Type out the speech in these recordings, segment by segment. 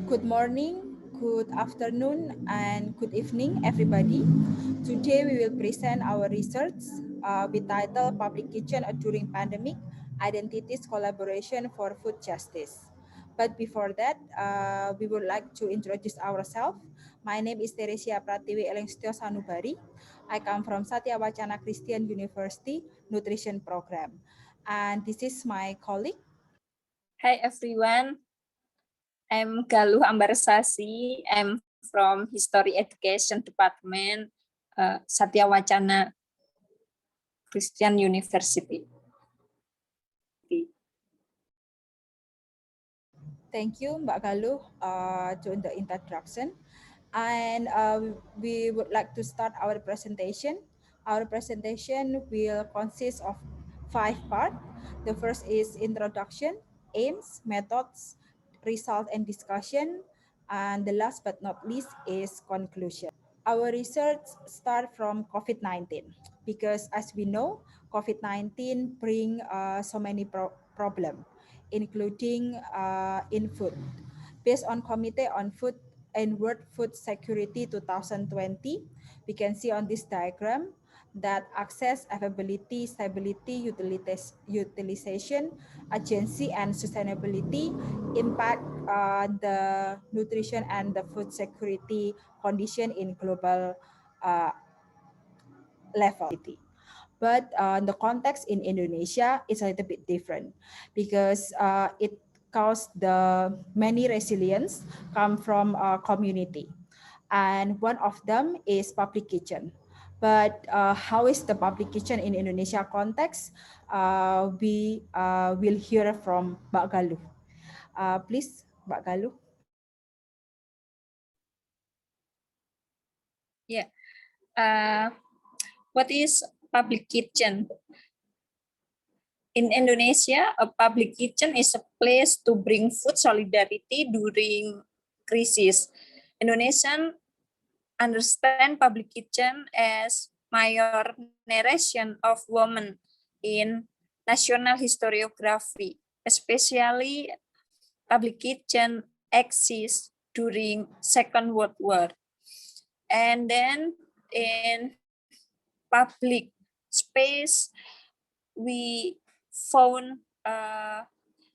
Good morning, good afternoon, and good evening, everybody. Today we will present our research with title Public Kitchen During Pandemic, Identities Collaboration for Food Justice. But before that, we would like to introduce ourselves. My name is Teresia Pratiwi Elengstyo Sanubari. I come from Satya Wacana Christian University Nutrition Program. And this is my colleague. Hi everyone, I'm Galuh Ambarsasi. I'm from History Education Department, Satya Wacana Christian University. Thank you, Mbak Galuh, to the introduction. And we would like to start our presentation. Our presentation will consist of 5 parts. The first is introduction, aims, methods, result, and discussion. And the last but not least is conclusion. Our research start from COVID-19 because as we know, COVID-19 bring so many problems, including in food. Based on Committee on Food and World Food Security 2020, we can see on this diagram that access, availability, stability, utilization, agency, and sustainability impact the nutrition and the food security condition in global level. But the context in Indonesia is a little bit different because it caused the many resilience come from community. And one of them is public kitchen. But how is the public kitchen in Indonesia context? We will hear from Mbak Galuh. Please, Mbak Galuh. Yeah. What is public kitchen? In Indonesia, a public kitchen is a place to bring food solidarity during crisis. Indonesian understand public kitchen as major narration of women in national historiography, especially public kitchen exists during Second World War. And then in public space, we found a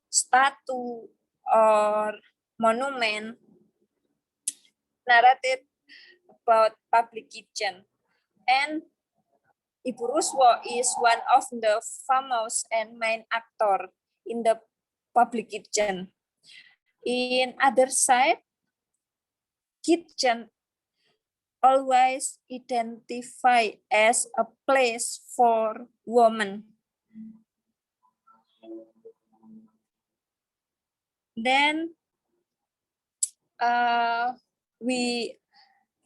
statue or monument narrated about public kitchen. And Ibu Ruswo is one of the famous and main actor in the public kitchen. In other side, kitchen always identified as a place for women. Then we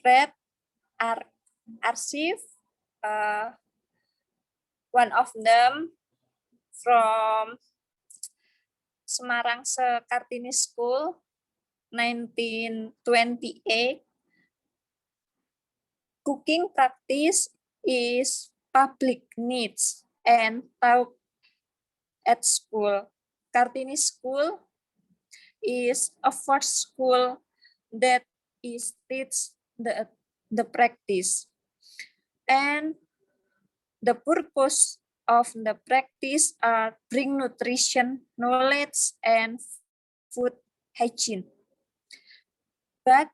read our archive, one of them from Semarang Kartini School, 1928. Cooking practice is public needs and taught at school. Kartini School is a first school that is teach the practice. And the purpose of the practice are bring nutrition, knowledge, and food hygiene. But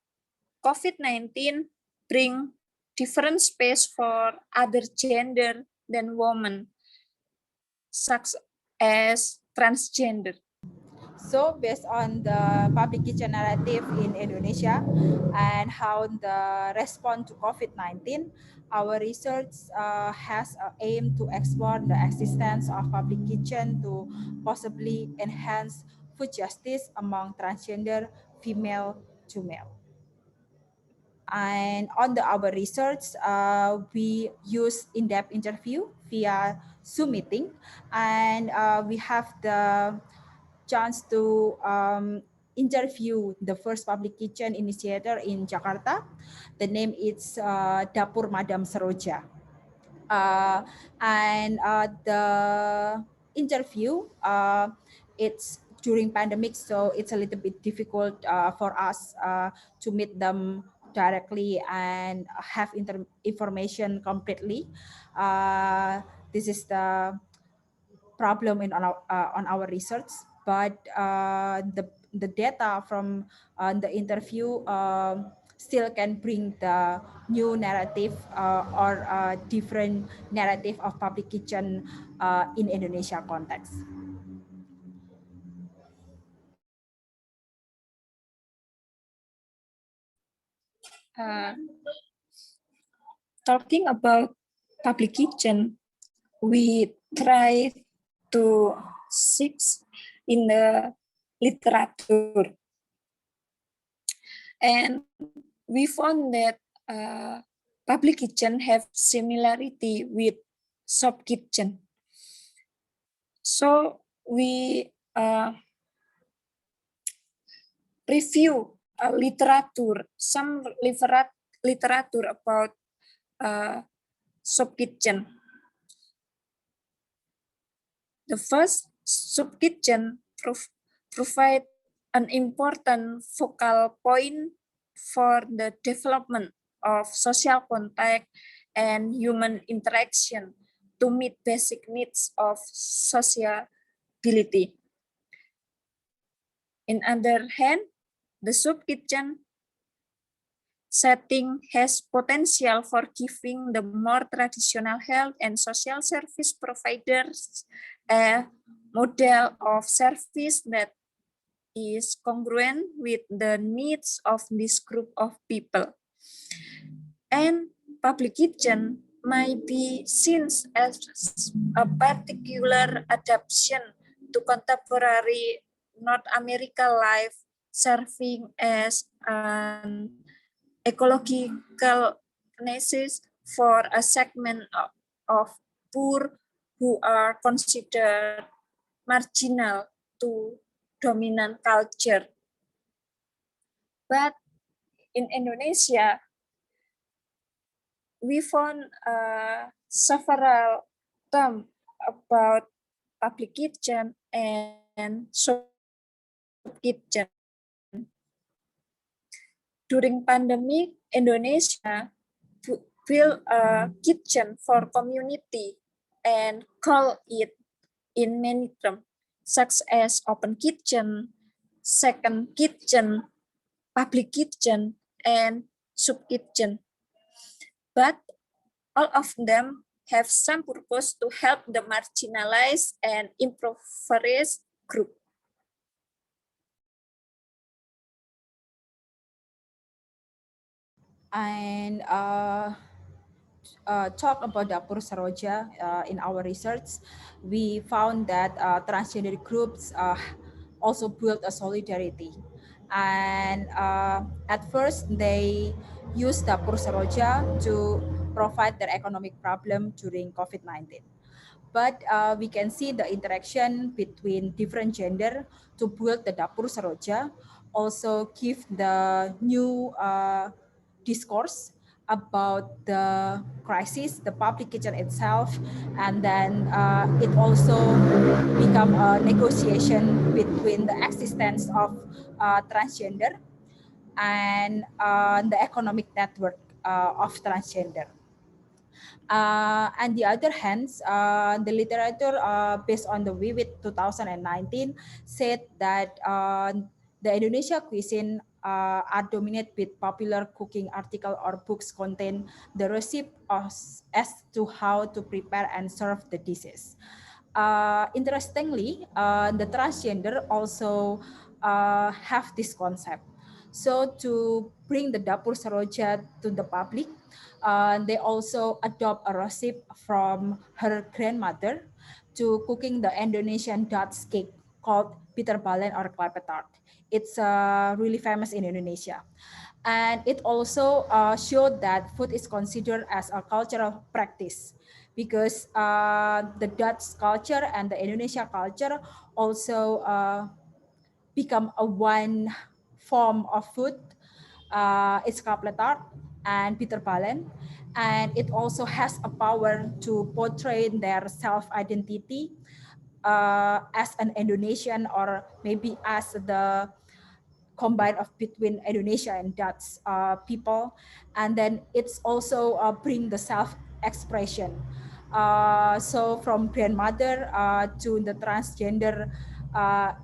COVID-19 bring different space for other gender than women, such as transgender. So based on the public kitchen narrative in Indonesia and how the response to COVID-19, our research has an aim to explore the existence of public kitchen to possibly enhance food justice among transgender female to male. And on our research, we use in-depth interview via Zoom meeting, and we have the chance to interview the first public kitchen initiator in Jakarta. The name is Dapur Madam Seroja. And the interview, it's during pandemic, so it's a little bit difficult for us to meet them directly and have information completely. This is the problem on our research, but the data from the interview still can bring the new narrative or different narrative of public kitchen in Indonesia context. Uh, Talking about public kitchen, we try to seek in the literature, and we found that public kitchen have similarity with shop kitchen. So we review some literature about shop kitchen. The first shop kitchen provide an important focal point for the development of social contact and human interaction to meet basic needs of sociability. In other hand, the shop kitchen setting has potential for giving the more traditional health and social service providers a model of service that is congruent with the needs of this group of people. And public kitchen might be seen as a particular adaptation to contemporary North American life, serving as an ecological necessity for a segment of poor who are considered marginal to dominant culture. But in Indonesia, we found several terms about public kitchen and shop kitchen. During pandemic, Indonesia built a kitchen for community and call it in many terms, such as open kitchen, second kitchen, public kitchen, and soup kitchen. But all of them have some purpose to help the marginalized and impoverished group. And talk about Dapur Saroja in our research, we found that transgender groups also built a solidarity. And at first, they used Dapur Saroja to provide their economic problem during COVID-19. But we can see the interaction between different gender to build the Dapur Saroja, also give the new discourse about the crisis, the public kitchen itself, and then it also become a negotiation between the existence of transgender and the economic network of transgender. And the other hand, the literature based on the Vivid 2019 said that the Indonesia cuisine are dominated with popular cooking article or books contain the recipe as to how to prepare and serve the dishes. Interestingly, the transgender also have this concept. So to bring the Dapur Saroja to the public, they also adopt a recipe from her grandmother to cooking the Indonesian Dutch cake called Peter Balen or Klepetart. It's really famous in Indonesia. And it also showed that food is considered as a cultural practice because the Dutch culture and the Indonesia culture also become a one form of food. It's Kapletart and Peter Balen, and it also has a power to portray their self-identity as an Indonesian, or maybe as the combine of between Indonesia and Dutch people, and then it's also bring the self-expression. So from grandmother to the transgender,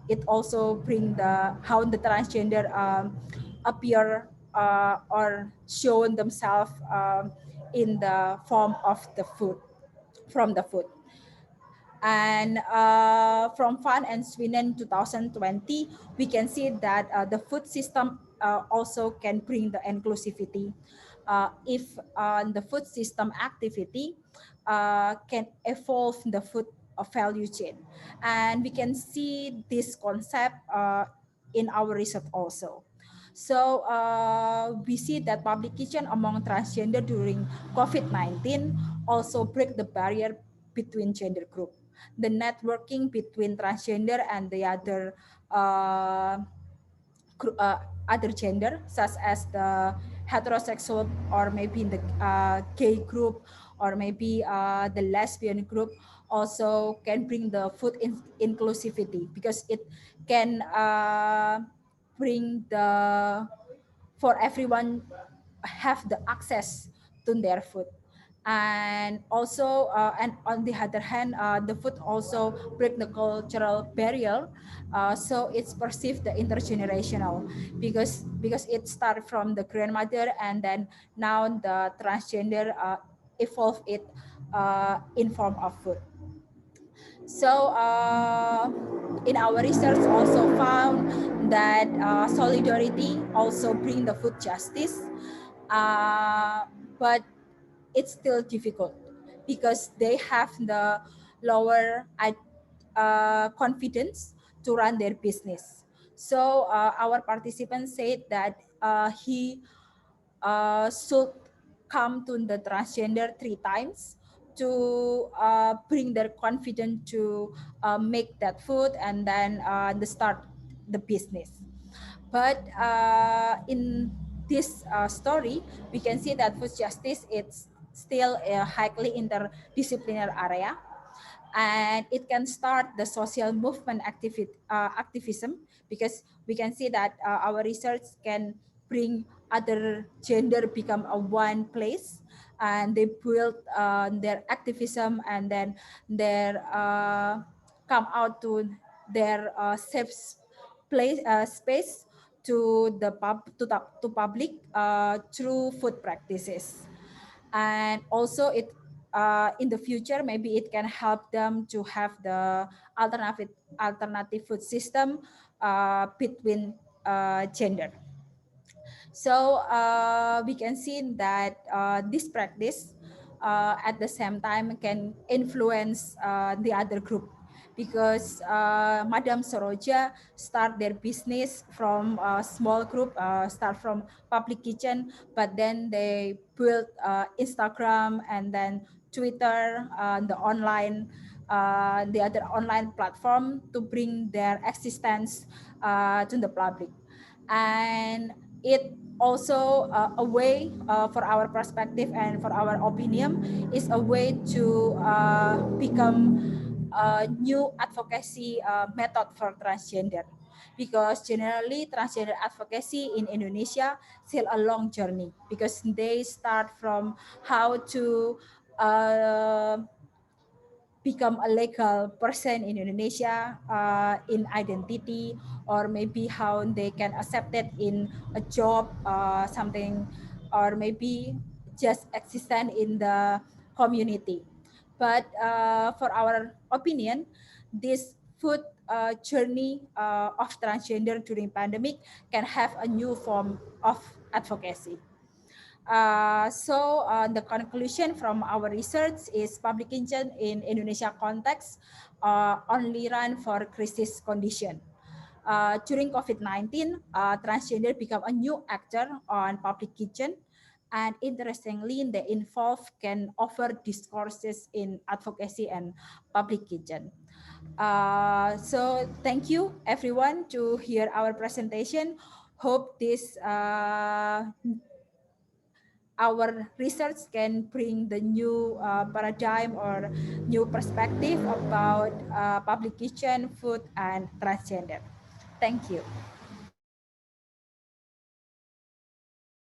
it also bring the how the transgender appear or shown themselves in the form of the food, from the food. And from Fan and Sweden 2020, we can see that the food system also can bring the inclusivity. If the food system activity can evolve the food value chain. And we can see this concept in our research also. So we see that public kitchen among transgender during COVID-19 also break the barrier between gender group. The networking between transgender and the uh, other gender, such as the heterosexual, or maybe in the gay group, or maybe the lesbian group, also can bring the food inclusivity, because it can bring the for everyone have the access to their food. And also and on the other hand, the food also break the cultural barrier, so it's perceived the intergenerational, because it started from the grandmother, and then now the transgender evolve it in form of food. So in our research also found that solidarity also bring the food justice, but it's still difficult because they have the lower confidence to run their business. So our participants said that he should come to the transgender 3 times to bring their confidence to make that food, and then the start the business. But in this story, we can see that food justice it's still a highly interdisciplinary area, and it can start the social movement activism, because we can see that our research can bring other gender become a one place, and they build their activism, and then their come out to their safe place space to the to public through food practices. And also it in the future maybe it can help them to have the alternative food system between gender. So we can see that this practice at the same time can influence the other group, because Madame Soroja start their business from a small group, start from public kitchen, but then they build Instagram and then Twitter, the other online platform to bring their existence to the public. And it also a way for our perspective and for our opinion is a way to become a new advocacy method for transgender, because generally transgender advocacy in Indonesia still a long journey, because they start from how to uh, become a legal person in Indonesia in identity, or maybe how they can accept it in a job, something, or maybe just existent in the community. But for our opinion, this food journey of transgender during pandemic can have a new form of advocacy. So the conclusion from our research is public kitchen in Indonesia context only run for crisis condition. During COVID-19, transgender become a new actor on public kitchen, and interestingly, the involved can offer discourses in advocacy and public kitchen. So thank you everyone to hear our presentation. Hope this our research can bring the new paradigm or new perspective about public kitchen, food, and transgender. Thank you.